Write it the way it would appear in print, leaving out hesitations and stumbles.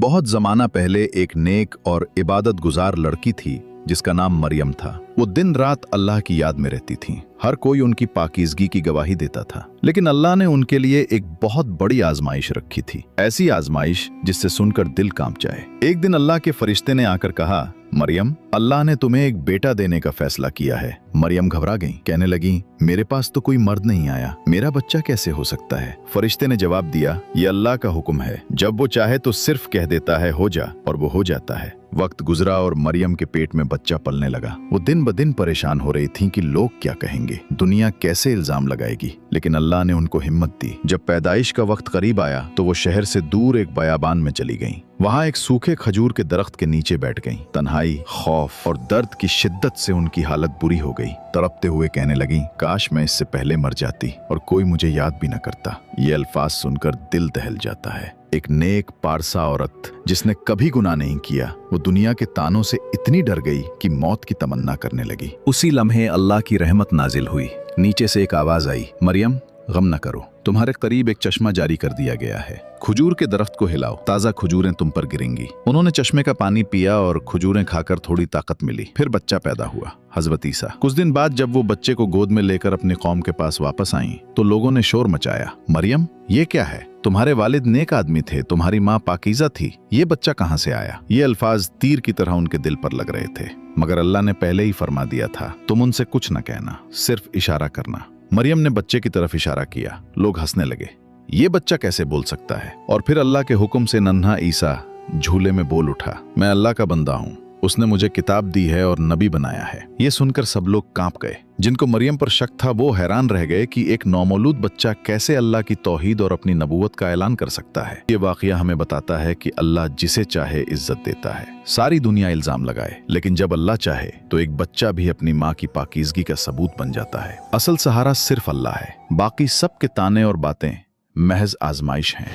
बहुत जमाना पहले एक नेक और इबादत गुजार लड़की थी जिसका नाम मरियम था। वो दिन रात अल्लाह की याद में रहती थी। हर कोई उनकी पाकीज़गी की गवाही देता था। लेकिन अल्लाह ने उनके लिए एक बहुत बड़ी आजमाइश रखी थी, ऐसी आजमाइश जिससे सुनकर दिल कांप जाए। एक दिन अल्लाह के फरिश्ते ने आकर कहा, मरियम, अल्लाह ने तुम्हें एक बेटा देने का फैसला किया है। मरियम घबरा गई, कहने लगी, मेरे पास तो कोई मर्द नहीं आया, मेरा बच्चा कैसे हो सकता है? फरिश्ते ने जवाब दिया, ये अल्लाह का हुक्म है, जब वो चाहे तो सिर्फ कह देता है हो जा, और वो हो जाता है। वक्त गुजरा और मरियम के पेट में बच्चा पलने लगा। वो दिन ब दिन परेशान हो रही थी कि लोग क्या कहेंगे, दुनिया कैसे इल्जाम लगाएगी। लेकिन अल्लाह ने उनको हिम्मत दी। जब पैदाइश का वक्त करीब आया तो वो शहर से दूर एक बयाबान में चली गईं। वहां एक सूखे खजूर के दरख्त के नीचे बैठ गईं। तन्हाई, खौफ और दर्द की शिद्दत से उनकी हालत बुरी हो गई। तड़पते हुए कहने लगी, काश मैं इससे पहले मर जाती और कोई मुझे याद भी न करता। ये अल्फाज सुनकर दिल दहल जाता है। एक नेक पारसा औरत जिसने कभी गुनाह नहीं किया, वो दुनिया के तानों से इतनी डर गई कि मौत की तमन्ना करने लगी। उसी लम्हे अल्लाह की रहमत नाजिल हुई। नीचे से एक आवाज आई, मरियम, गम न करो, तुम्हारे करीब एक चश्मा जारी कर दिया गया है। खजूर के दरख्त को हिलाओ, ताज़ा खजूरें तुम पर गिरेंगी। उन्होंने चश्मे का पानी पिया और खजूरें खाकर थोड़ी ताकत मिली। फिर बच्चा पैदा हुआ, हज़रत ईसा। कुछ दिन बाद जब वो बच्चे को गोद में लेकर अपनी कौम के पास वापस आईं, तो लोगों ने शोर मचाया, मरियम, ये क्या है? तुम्हारे वालिद नेक आदमी थे, तुम्हारी माँ पाकीज़ा थी, ये बच्चा कहाँ से आया? ये अल्फाज तीर की तरह उनके दिल पर लग रहे थे। मगर अल्लाह ने पहले ही फरमा दिया था, तुम उनसे कुछ न कहना, सिर्फ इशारा करना। मरियम ने बच्चे की तरफ इशारा किया। लोग हंसने लगे, ये बच्चा कैसे बोल सकता है? और फिर अल्लाह के हुक्म से नन्हा ईसा झूले में बोल उठा, मैं अल्लाह का बंदा हूँ, उसने मुझे किताब दी है और नबी बनाया है। ये सुनकर सब लोग कांप गए। जिनको मरियम पर शक था वो हैरान रह गए कि एक नौमौलूद बच्चा कैसे अल्लाह की तौहीद और अपनी नबूवत का ऐलान कर सकता है। ये वाकया हमें बताता है कि अल्लाह जिसे चाहे इज्जत देता है। सारी दुनिया इल्जाम लगाए, लेकिन जब अल्लाह चाहे तो एक बच्चा भी अपनी माँ की पाकीज़गी का सबूत बन जाता है। असल सहारा सिर्फ अल्लाह है, बाकी सब के ताने और बातें महज आजमाइश हैं।